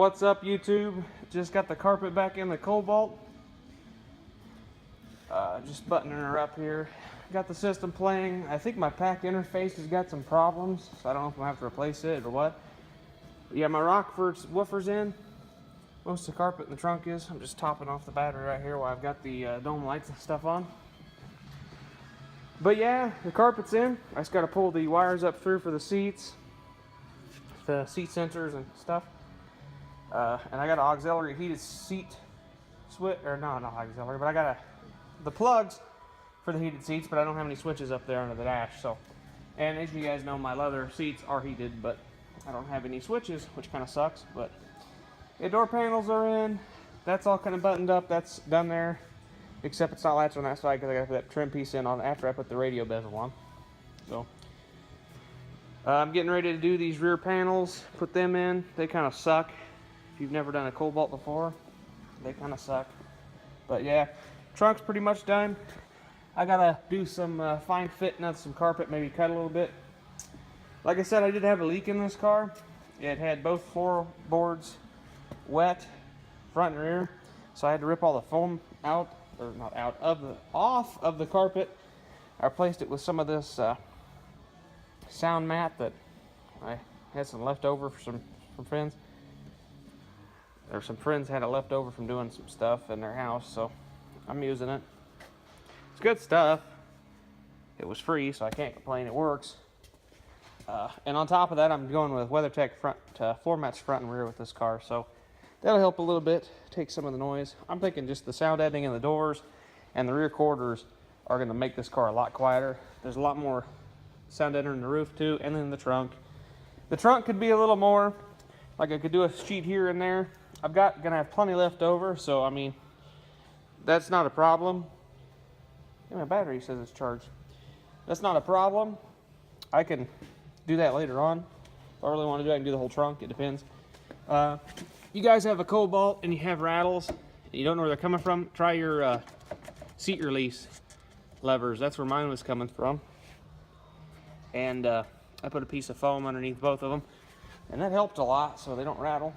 What's up, YouTube? Just got the carpet back in the Cobalt. Just buttoning her up here. Got the system playing. I think my pack interface has got some problems, so I don't know if I'm gonna have to replace it or what. But yeah, my Rockford's woofer's in. Most of the carpet in the trunk is. I'm just topping off the battery right here while I've got the dome lights and stuff on. But yeah, the carpet's in. I just got to pull the wires up through for the seats, the seat sensors and stuff. And I got an auxiliary heated seat switch, or no, not auxiliary, but I got the plugs for the heated seats, but I don't have any switches up there under the dash. So, and as you guys know, my leather seats are heated, but I don't have any switches, which kind of sucks. But the door panels are in. That's all kind of buttoned up. That's done there, except it's not latched on that side because I got to put that trim piece in on after I put the radio bezel on. So I'm getting ready to do these rear panels, put them in. They kind of suck. If you've never done a Cobalt before, they kind of suck. But yeah, trunk's pretty much done. I gotta do some fine fitting of some carpet, maybe cut a little bit. Like I said, I did have a leak in this car. It had both floorboards wet, front and rear, so I had to rip all the foam out, or not out, off of the carpet. I replaced it with some of this sound mat that I had some leftover from friends. Or some friends had it left over from doing some stuff in their house, so I'm using it. It's good stuff. It was free, so I can't complain. It works. And on top of that, I'm going with WeatherTech floor mats front and rear with this car, so that'll help a little bit, take some of the noise. I'm thinking just the sound editing in the doors and the rear quarters are going to make this car a lot quieter. There's a lot more sound editing in the roof too, and then the trunk. The trunk could be a little more, like I could do a sheet here and there. I'm gonna have plenty left over, so I mean, that's not a problem. Yeah, my battery says it's charged. That's not a problem. I can do that later on. If I really want to do it, I can do the whole trunk. It depends. You guys have a Cobalt and you have rattles, and you don't know where they're coming from, try your seat release levers. That's where mine was coming from. And I put a piece of foam underneath both of them, and that helped a lot so they don't rattle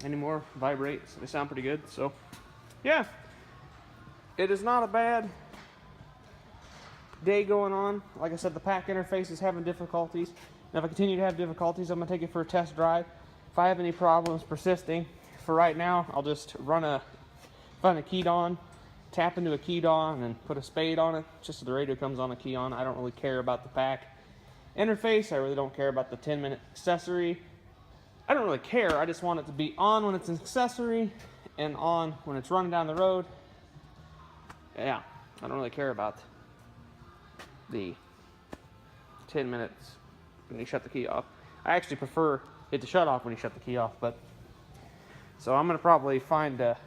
anymore, vibrate, so they sound pretty good. So yeah, it is not a bad day going on. Like I said, the pack interface is having difficulties. Now if I continue to have difficulties, I'm gonna take it for a test drive. If I have any problems persisting, for right now, I'll just find a keyed on, tap into a keyed on, and put a spade on it, just so the radio comes on a key on. I don't really care about the pack interface. I really don't care about the 10-minute accessory. I don't really care. I just want it to be on when it's an accessory and on when it's running down the road. Yeah, I don't really care about the 10 minutes when you shut the key off. I actually prefer it to shut off when you shut the key off, but so I'm gonna probably find a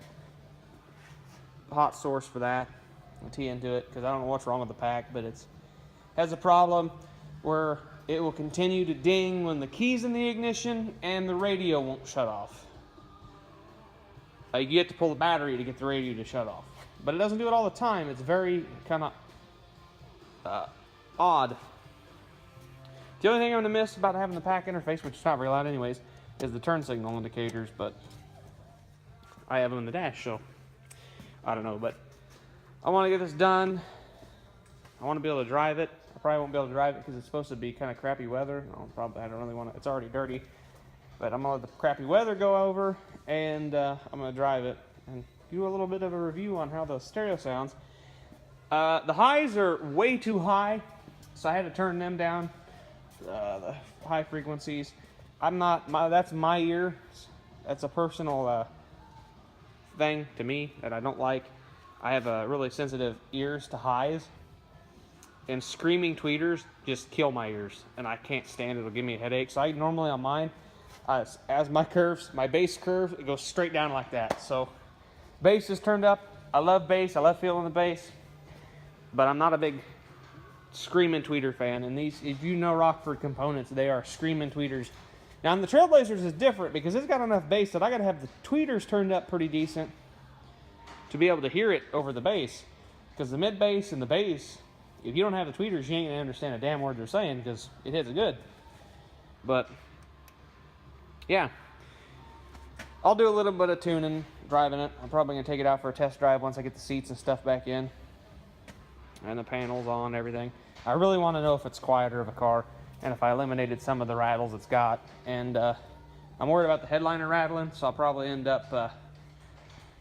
hot source for that and tee into it, because I don't know what's wrong with the pack, but it has a problem where it will continue to ding when the key's in the ignition and the radio won't shut off. You get to pull the battery to get the radio to shut off, but it doesn't do it all the time. It's very kind of odd. The only thing I'm going to miss about having the pack interface, which is not very loud anyways, is the turn signal indicators, but I have them in the dash, so I don't know. But I want to get this done. I want to be able to drive it. I probably won't be able to drive it because it's supposed to be kind of crappy weather. I don't really want to. It's already dirty, but I'm going to let the crappy weather go over, and I'm going to drive it and do a little bit of a review on how the stereo sounds. The highs are way too high, so I had to turn them down. The high frequencies. That's my ear. That's a personal thing to me that I don't like. I have really sensitive ears to highs, and screaming tweeters just kill my ears, and I can't stand it. It'll give me a headache. So I normally on mine, as my bass curve, it goes straight down like that. So bass is turned up. I love bass. I love feeling the bass, but I'm not a big screaming tweeter fan. And these, if you know Rockford components, they are screaming tweeters. Now on the Trailblazers is different because it's got enough bass that I got to have the tweeters turned up pretty decent to be able to hear it over the bass. Because the mid bass and the bass, if you don't have the tweeters, you ain't gonna understand a damn word they're saying because it hits it good. But yeah, I'll do a little bit of tuning, driving it. I'm probably going to take it out for a test drive once I get the seats and stuff back in. And the panels on, everything. I really want to know if it's quieter of a car and if I eliminated some of the rattles it's got. And I'm worried about the headliner rattling, so I'll probably end up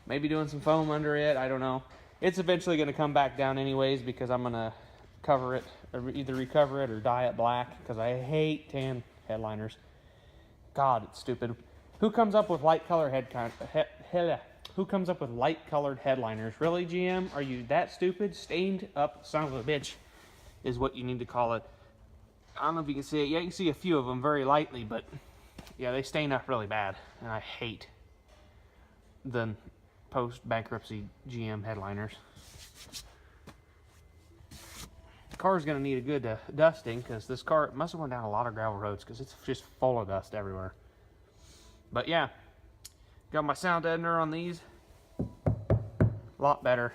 maybe doing some foam under it. I don't know. It's eventually going to come back down anyways because I'm going to cover it, or either recover it or dye it black, because I hate tan headliners. God, it's stupid. Who comes up with light color Who comes up with light colored headliners? Really, GM? Are you that stupid? Stained up son of a bitch is what you need to call it. I don't know if you can see it. Yeah, you can see a few of them very lightly, but yeah, they stain up really bad, and I hate the post-bankruptcy GM headliners. The car's going to need a good dusting, because this car must have went down a lot of gravel roads, because it's just full of dust everywhere. But yeah, got my sound deadener on these. A lot better.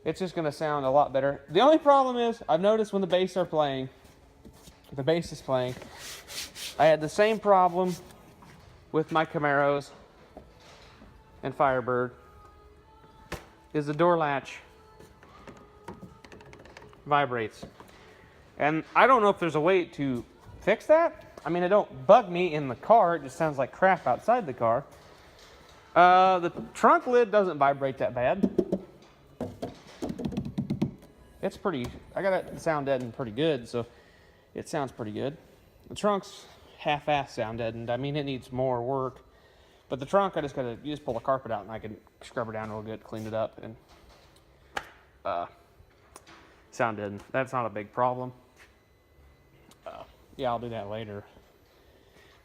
It's just going to sound a lot better. The only problem is, I've noticed when the bass is playing, I had the same problem with my Camaros and Firebird, is the door latch vibrates. And I don't know if there's a way to fix that. I mean, it don't bug me in the car, it just sounds like crap outside the car. The trunk lid doesn't vibrate that bad. It's pretty, I got it sound deadened pretty good, so it sounds pretty good. The trunk's half-ass sound deadened. I mean, it needs more work. But the trunk, you just pull the carpet out and I can scrub it down real good, clean it up, and sound deadened. That's not a big problem. Yeah, I'll do that later.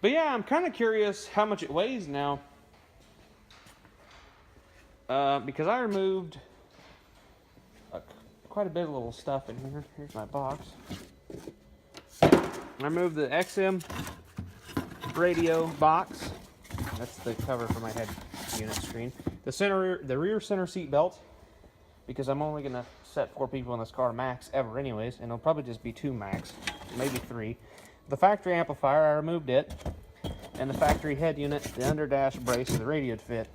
But yeah, I'm kind of curious how much it weighs now. Because I removed quite a bit of little stuff in here. Here's my box. I removed the XM radio box. That's the cover for my head unit screen. The rear center seat belt, because I'm only going to set 4 people in this car max ever anyways, and it'll probably just be 2 max, maybe 3. The factory amplifier, I removed it, and the factory head unit, the under dash brace of the radio fit.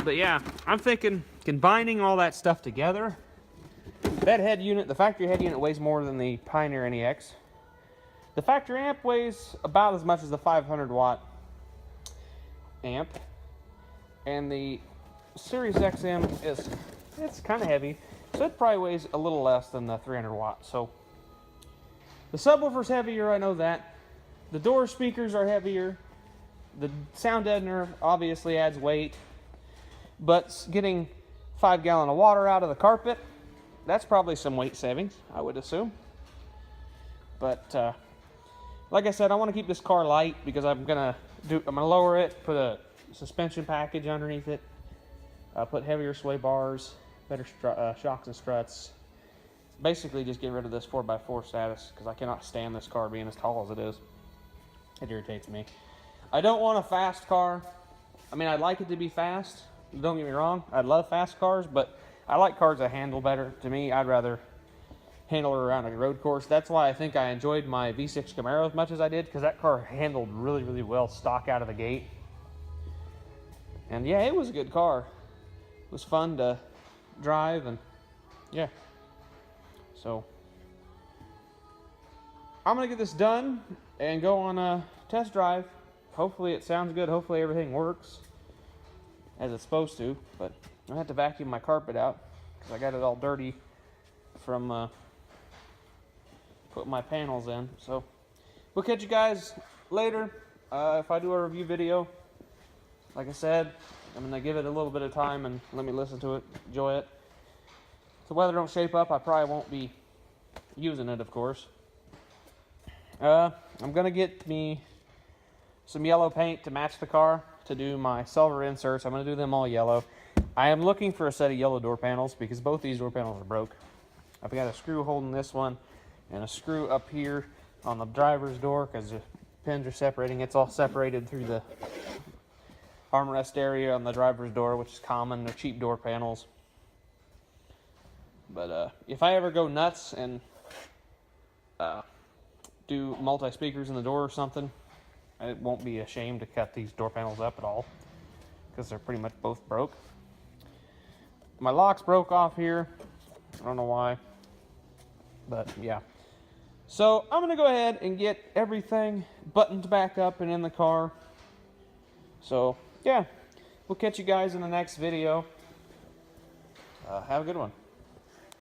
But yeah, I'm thinking combining all that stuff together. That head unit, the factory head unit, weighs more than the Pioneer NEX. The factory amp weighs about as much as the 500 watt amp, and the Series XM it's kind of heavy, so it probably weighs a little less than the 300 watt. So the subwoofer's heavier, I know that. The door speakers are heavier. The sound deadener obviously adds weight, but getting 5 gallons of water out of the carpet, that's probably some weight savings, I would assume. But like I said, I want to keep this car light because I'm gonna lower it, put a suspension package underneath it, put heavier sway bars, better shocks and struts. Basically just get rid of this 4x4 status, because I cannot stand this car being as tall as it is. It irritates me. I don't want a fast car. I mean, I'd like it to be fast, don't get me wrong. I love fast cars, but I like cars that handle better. To me, I'd rather handle her around a road course. That's why I think I enjoyed my V6 Camaro as much as I did, because that car handled really, really well stock out of the gate. And yeah, it was a good car. It was fun to drive, and yeah. So I'm gonna get this done and go on a test drive. Hopefully it sounds good. Hopefully everything works as it's supposed to. But I have to vacuum my carpet out because I got it all dirty from putting my panels in. So we'll catch you guys later. If I do a review video, like I said, I'm gonna give it a little bit of time and let me listen to it, enjoy it. If the weather don't shape up, I probably won't be using it, of course. I'm gonna get me some yellow paint to match the car to do my silver inserts. I'm gonna do them all yellow. I am looking for a set of yellow door panels because both these door panels are broke. I've got a screw holding this one and a screw up here on the driver's door because the pins are separating. It's all separated through the armrest area on the driver's door, which is common. They're cheap door panels. But if I ever go nuts and do multi-speakers in the door or something, I won't be ashamed to cut these door panels up at all because they're pretty much both broke. My locks broke off here. I don't know why, but yeah. So I'm gonna go ahead and get everything buttoned back up and in the car. So yeah, we'll catch you guys in the next video. Have a good one.